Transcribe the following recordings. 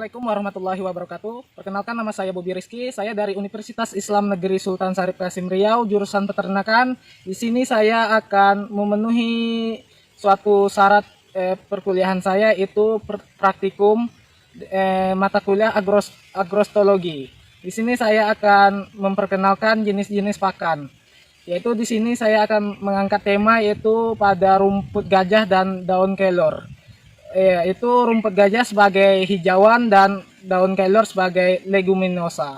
Assalamualaikum warahmatullahi wabarakatuh. Perkenalkan, nama saya Bobi Rizky. Saya dari Universitas Islam Negeri Sultan Syarif Kasim Riau, jurusan peternakan. Di sini saya akan memenuhi suatu syarat perkuliahan saya, itu praktikum mata kuliah agrostologi. Di sini saya akan memperkenalkan jenis-jenis pakan. Yaitu di sini saya akan mengangkat tema yaitu pada rumput gajah dan daun kelor. Itu rumput gajah sebagai hijauan dan daun kelor sebagai leguminosa.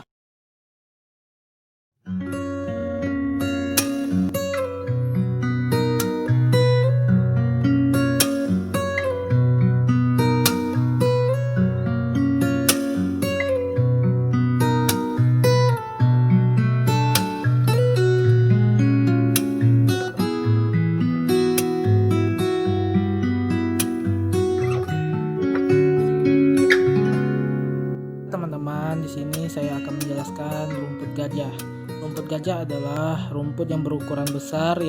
Teman-teman, di sini saya akan menjelaskan rumput gajah. Rumput gajah adalah rumput yang berukuran besar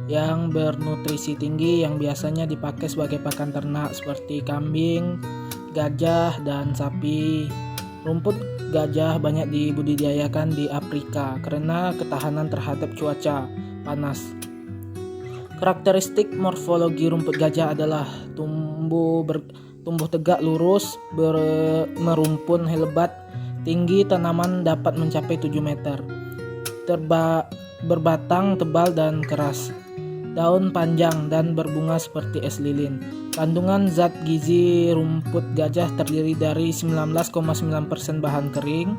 yang bernutrisi tinggi yang biasanya dipakai sebagai pakan ternak seperti kambing, gajah, dan sapi. Rumput gajah banyak dibudidayakan di Afrika karena ketahanan terhadap cuaca panas. Karakteristik morfologi rumput gajah adalah tumbuh tegak lurus, merumpun lebat, tinggi tanaman dapat mencapai 7 meter, berbatang tebal dan keras, daun panjang dan berbunga seperti es lilin. Kandungan zat gizi rumput gajah terdiri dari 19,9% bahan kering,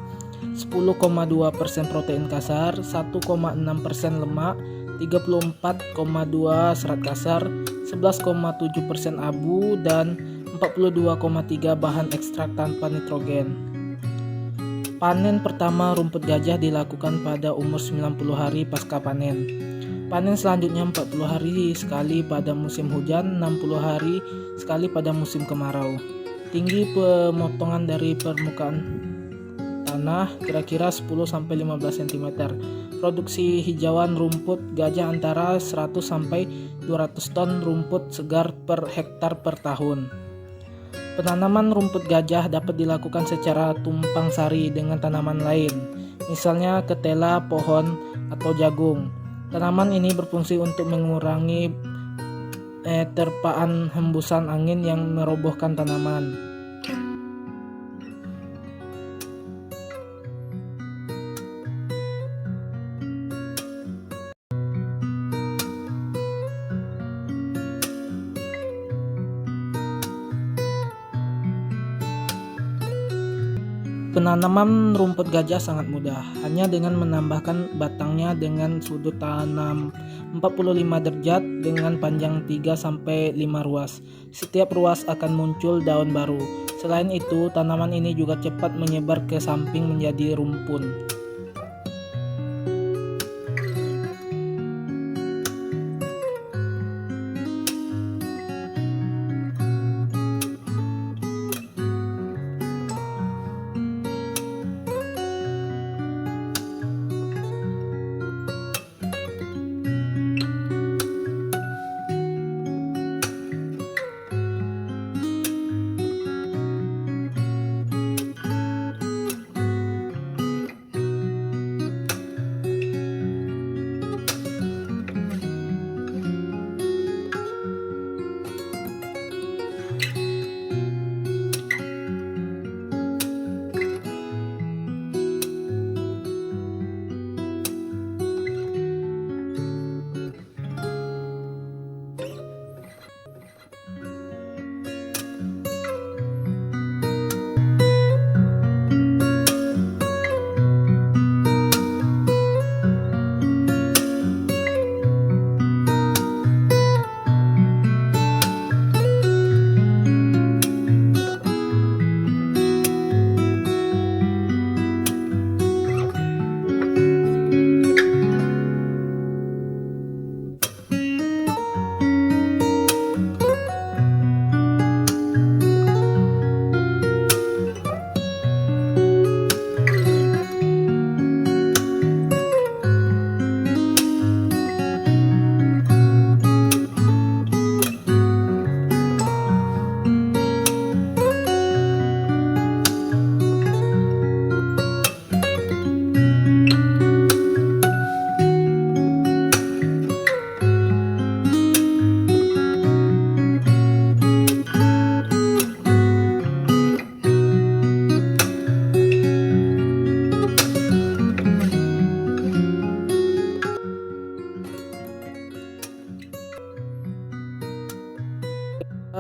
10,2% protein kasar, 1,6% lemak, 34,2 serat kasar, 11,7% abu, dan 42,3 bahan ekstrak tanpa nitrogen. Panen pertama rumput gajah dilakukan pada umur 90 hari pasca panen. Panen selanjutnya 40 hari sekali pada musim hujan, 60 hari sekali pada musim kemarau. Tinggi pemotongan dari permukaan tanah kira-kira 10-15 cm. Produksi hijauan rumput gajah antara 100-200 ton rumput segar per hektar per tahun. Penanaman rumput gajah dapat dilakukan secara tumpang sari dengan tanaman lain, misalnya ketela, pohon, atau jagung. Tanaman ini berfungsi untuk mengurangi terpaan hembusan angin yang merobohkan tanaman. Penanaman rumput gajah sangat mudah, hanya dengan menambahkan batangnya dengan sudut tanam 45 derajat dengan panjang 3-5 ruas. Setiap ruas akan muncul daun baru. Selain itu, tanaman ini juga cepat menyebar ke samping menjadi rumpun.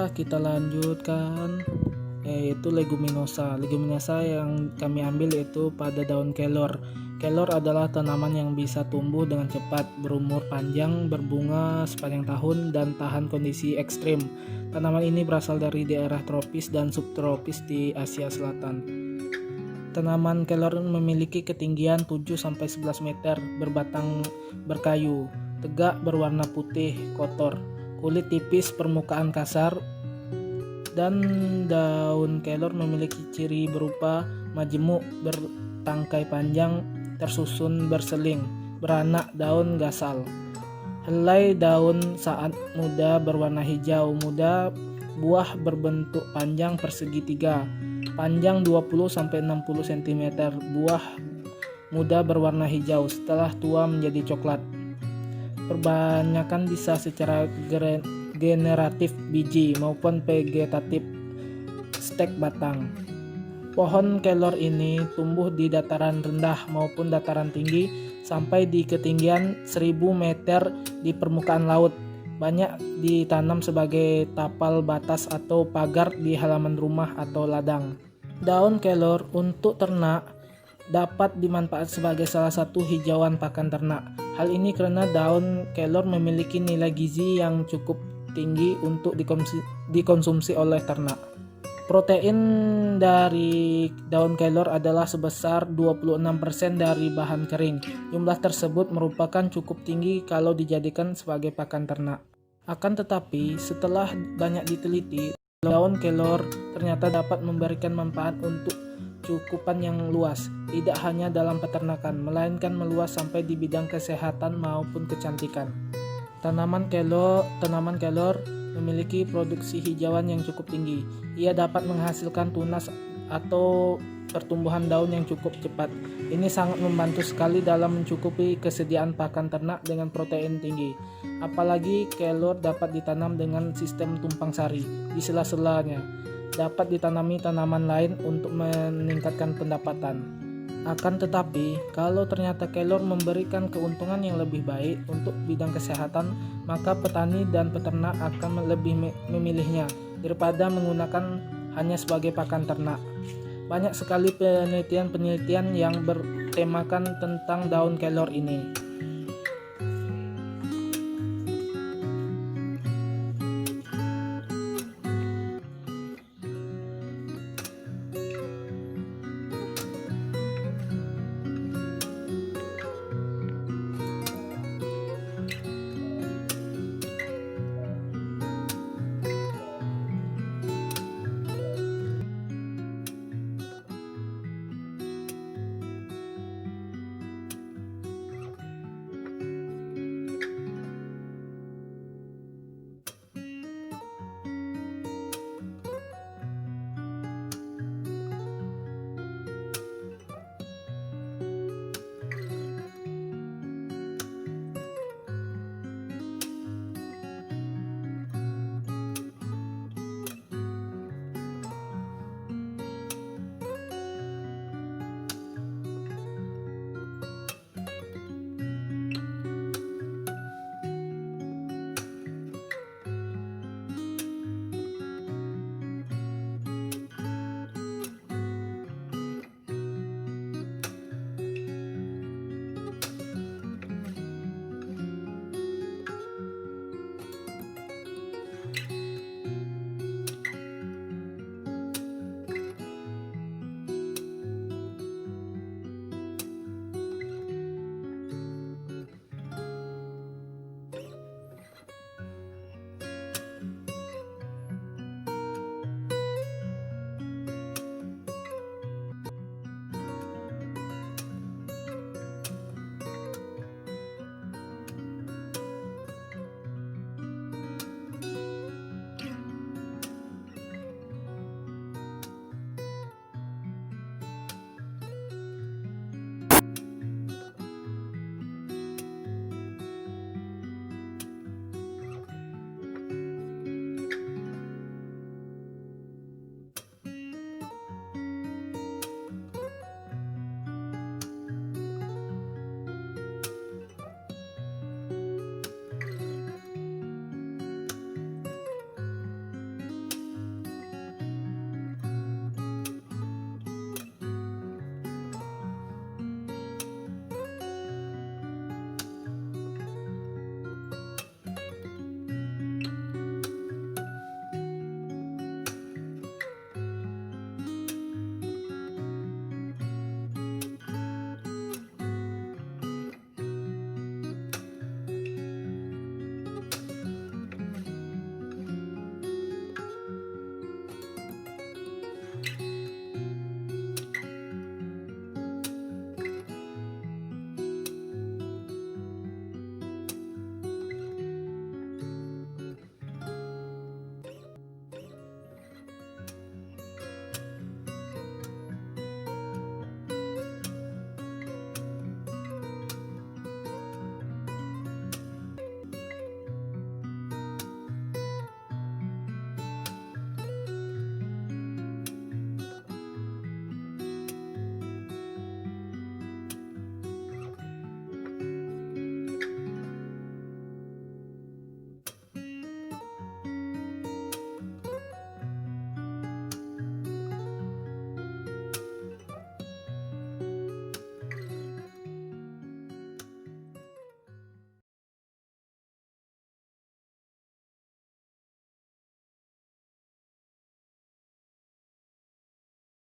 Kita lanjutkan yaitu leguminosa. Leguminosa yang kami ambil yaitu pada daun kelor. Kelor adalah tanaman yang bisa tumbuh dengan cepat, berumur panjang, berbunga sepanjang tahun, dan tahan kondisi ekstrim. Tanaman ini berasal dari daerah tropis dan subtropis di Asia Selatan. Tanaman kelor memiliki ketinggian 7-11 meter, berbatang berkayu, tegak, berwarna putih, kotor, kulit tipis, permukaan kasar, dan daun kelor memiliki ciri berupa majemuk, bertangkai panjang, tersusun berseling, beranak daun gasal. Helai daun saat muda berwarna hijau muda, buah berbentuk panjang persegi 3, panjang 20-60 cm, buah muda berwarna hijau, setelah tua menjadi coklat. Perbanyakan bisa secara generatif biji maupun vegetatif stek batang. Pohon kelor ini tumbuh di dataran rendah maupun dataran tinggi sampai di ketinggian 1000 meter di permukaan laut. Banyak ditanam sebagai tapal batas atau pagar di halaman rumah atau ladang. Daun kelor untuk ternak dapat dimanfaatkan sebagai salah satu hijauan pakan ternak. Hal ini karena daun kelor memiliki nilai gizi yang cukup tinggi untuk dikonsumsi oleh ternak. Protein dari daun kelor adalah sebesar 26% dari bahan kering. Jumlah tersebut merupakan cukup tinggi kalau dijadikan sebagai pakan ternak. Akan tetapi, setelah banyak diteliti, daun kelor ternyata dapat memberikan manfaat untuk cakupan yang luas, tidak hanya dalam peternakan, melainkan meluas sampai di bidang kesehatan maupun kecantikan. Tanaman kelor memiliki produksi hijauan yang cukup tinggi. Ia dapat menghasilkan tunas atau pertumbuhan daun yang cukup cepat. Ini sangat membantu sekali dalam mencukupi kesediaan pakan ternak dengan protein tinggi. Apalagi kelor dapat ditanam dengan sistem tumpang sari di sela-selanya. Dapat ditanami tanaman lain untuk meningkatkan pendapatan. Akan tetapi, kalau ternyata kelor memberikan keuntungan yang lebih baik untuk bidang kesehatan, maka petani dan peternak akan lebih memilihnya daripada menggunakan hanya sebagai pakan ternak. Banyak sekali penelitian yang bertemakan tentang daun kelor ini.